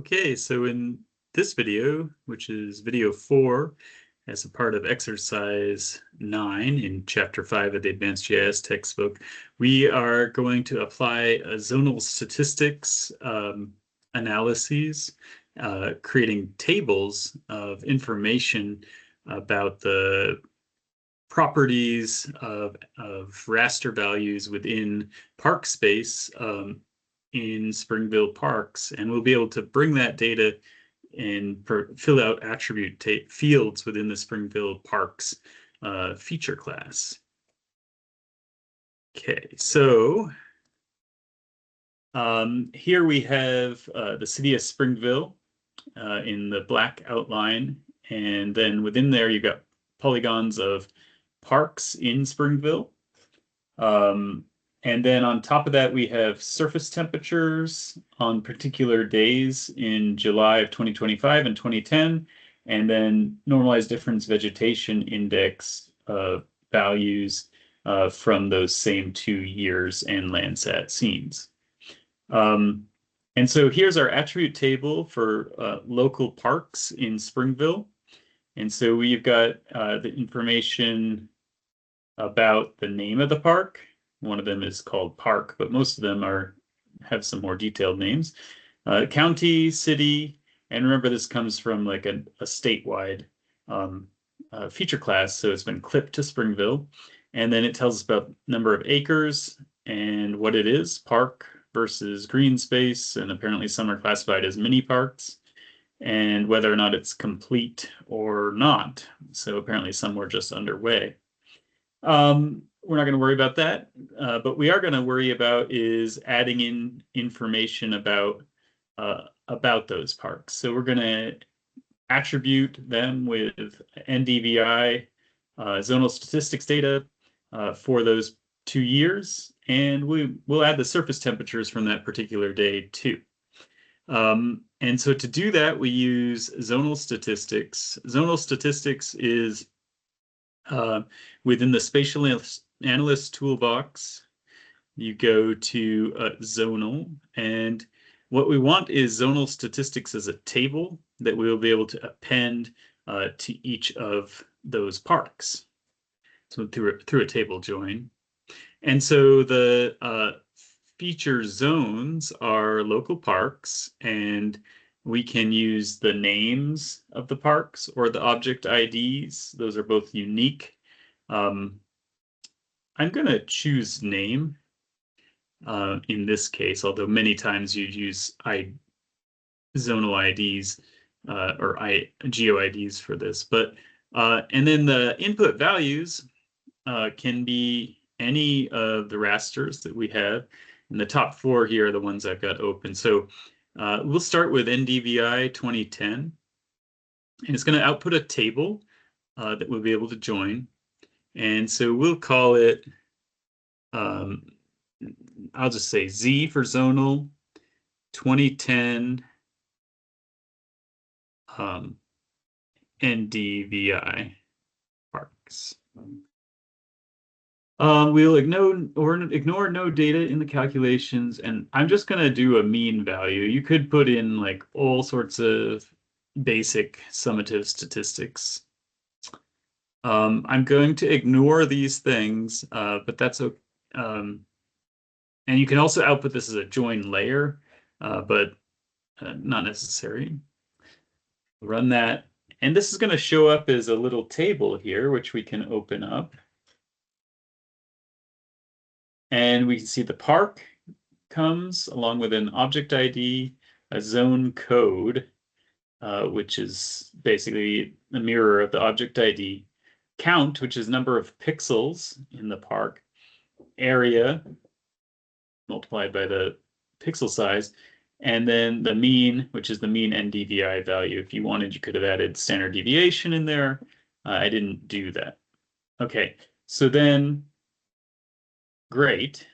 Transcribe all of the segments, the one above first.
Okay, so in this video, which is video 4, as a part of exercise 9 in chapter 5 of the Advanced GIS textbook, we are going to apply a zonal statistics analyses, creating tables of information about the properties of raster values within park space in Springville parks, and we'll be able to bring that data and fill out attribute fields within the Springville parks feature class. Okay, so here we have the city of Springville in the black outline, and then within there you've got polygons of parks in Springville. And then on top of that, we have surface temperatures on particular days in July of 2025 and 2010, and then normalized difference vegetation index values from those same 2 years and Landsat scenes. And so here's our attribute table for local parks in Springville. And so we've got the information about the name of the park. One of them is called Park, but most of them have some more detailed names. County, city, and remember this comes from like a statewide feature class, so it's been clipped to Springville. And then it tells us about number of acres and what it is, park versus green space, and apparently some are classified as mini parks, and whether or not it's complete or not. So apparently some were just underway. We're not going to worry about that, but we are going to worry about is adding in information about those parks. So we're going to attribute them with NDVI zonal statistics data for those 2 years, and we'll add the surface temperatures from that particular day too. And so to do that, we use zonal statistics. Zonal statistics is within the spatial analyst toolbox. You go to zonal, and what we want is zonal statistics as a table that we will be able to append to each of those parks. So through a table join. And so the feature zones are local parks, and we can use the names of the parks or the object IDs. Those are both unique. I'm going to choose name in this case, although many times you use zonal IDs or geo IDs for this. But and then the input values can be any of the rasters that we have. And the top 4 here are the ones I've got open. So we'll start with NDVI 2010. And it's going to output a table that we'll be able to join. And so we'll call it, I'll just say Z for zonal 2010 NDVI parks. We'll ignore no data in the calculations, and I'm just going to do a mean value. You could put in like all sorts of basic summative statistics. I'm going to ignore these things, but that's okay. And you can also output this as a join layer, but not necessary. Run that, and this is going to show up as a little table here, which we can open up. And we can see the park comes along with an object ID, a zone code, which is basically a mirror of the object ID, count, which is number of pixels in the park, area multiplied by the pixel size, and then the mean, which is the mean NDVI value. If you wanted, you could have added standard deviation in there. I didn't do that. Okay, so then great.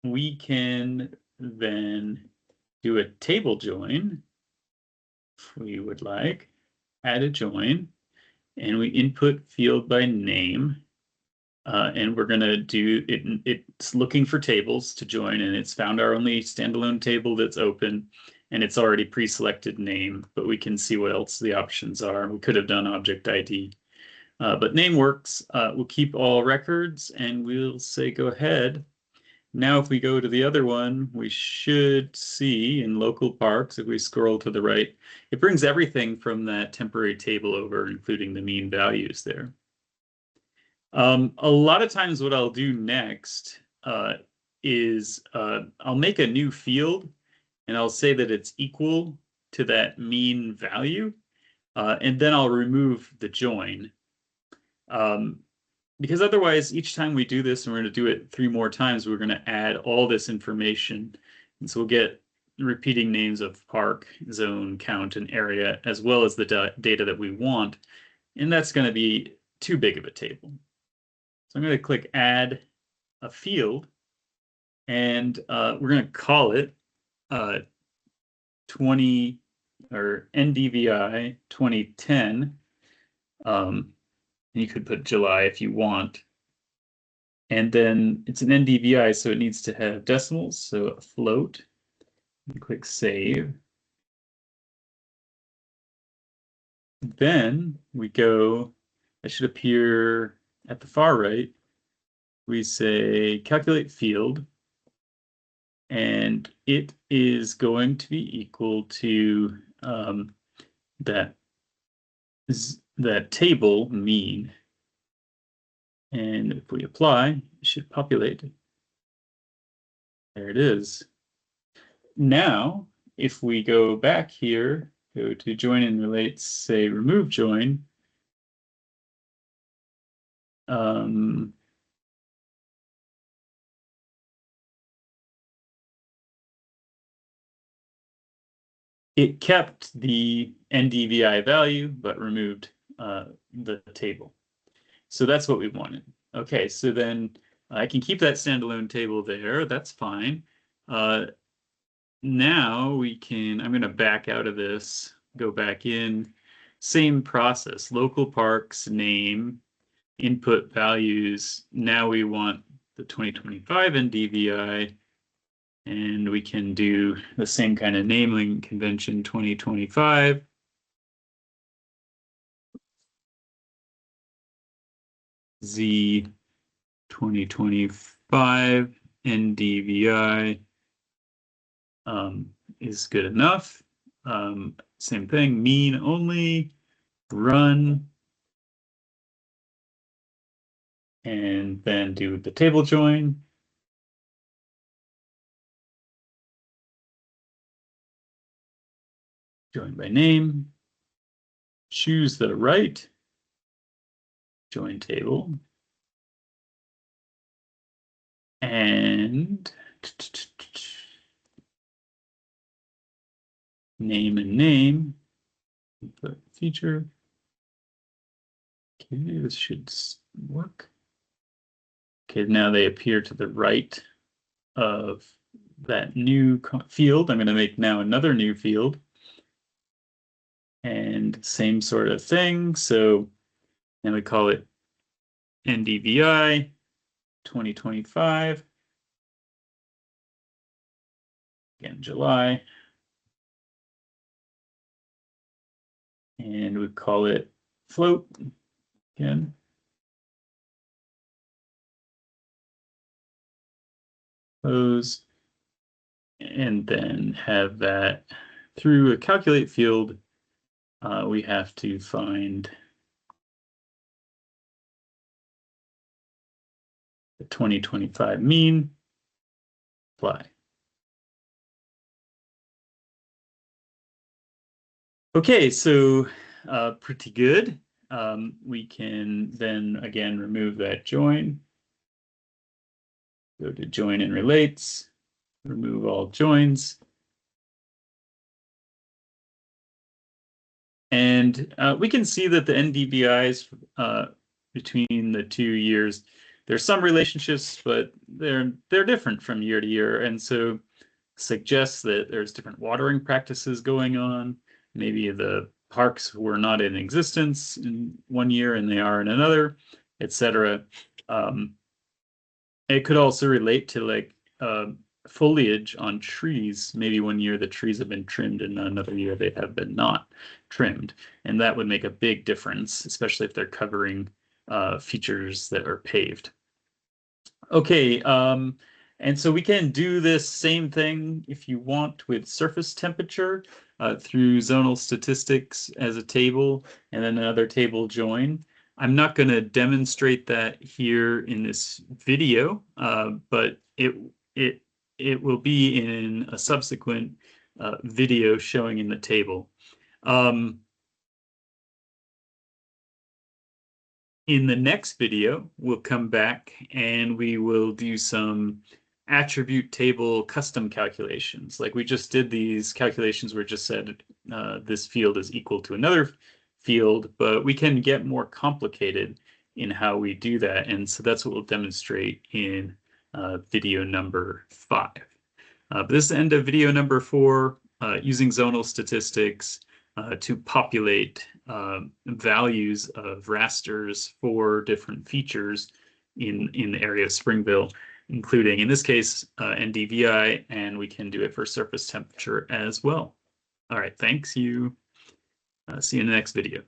We can then do a table join if we would like, add a join, and we input field by name. And we're going to do it. It's looking for tables to join, and it's found our only standalone table that's open. and it's already pre-selected name, but we can see what else the options are. We could have done object ID, but name works. We'll keep all records, and we'll say go ahead. Now, if we go to the other one, we should see in local parks, if we scroll to the right, it brings everything from that temporary table over, including the mean values there. A lot of times what I'll do next is I'll make a new field, and I'll say that it's equal to that mean value, and then I'll remove the join. Because otherwise, each time we do this, and we're going to do it 3 more times, we're going to add all this information. And so we'll get repeating names of park, zone, count, and area, as well as the data that we want. And that's going to be too big of a table. So I'm going to click Add a Field, and we're going to call it 20 or NDVI 2010. You could put July if you want. And then it's an NDVI, so it needs to have decimals, so a float. You click Save. Then we go, that should appear at the far right. We say Calculate Field, and it is going to be equal to that table mean. And if we apply, it should populate. There it is. Now, if we go back here, go to join and relate, say remove join. It kept the NDVI value, but removed the table. So that's what we wanted. Okay, so then I can keep that standalone table there. That's fine. Now we can, I'm going to back out of this, go back in. Same process, local parks, name, input values. Now we want the 2025 NDVI, and we can do the same kind of naming convention, 2025. Z 2025 NDVI is good enough. Same thing, mean only, run, and then do the table join. Join by name, choose the right join table, and name and name, input feature. Okay, this should work. Okay, now they appear to the right of that new field. I'm going to make now another new field. And same sort of thing. So now we call it NDVI 2025. Again, July. And we call it float again. Close. And then have that through a calculate field. We have to find the 2025 mean, apply. Okay, so pretty good. We can then again remove that join. Go to join and relates, remove all joins. And we can see that the NDVIs between the 2 years, there's some relationships, but they're different from year to year. And so suggests that there's different watering practices going on. Maybe the parks were not in existence in 1 year and they are in another, etc. It could also relate to like foliage on trees. Maybe one year the trees have been trimmed and another year they have been not trimmed. And that would make a big difference, especially if they're covering features that are paved. Okay, and so we can do this same thing if you want with surface temperature through zonal statistics as a table and then another table join. I'm not going to demonstrate that here in this video, but it will be in a subsequent video showing in the table. In the next video, we'll come back and we will do some attribute table custom calculations. Like we just did these calculations where it just said this field is equal to another field, but we can get more complicated in how we do that. And so that's what we'll demonstrate in video number 5. But this is the end of video number 4, using zonal statistics to populate values of rasters for different features in the area of Springville, including, in this case, NDVI, and we can do it for surface temperature as well. All right, thanks. See you in the next video.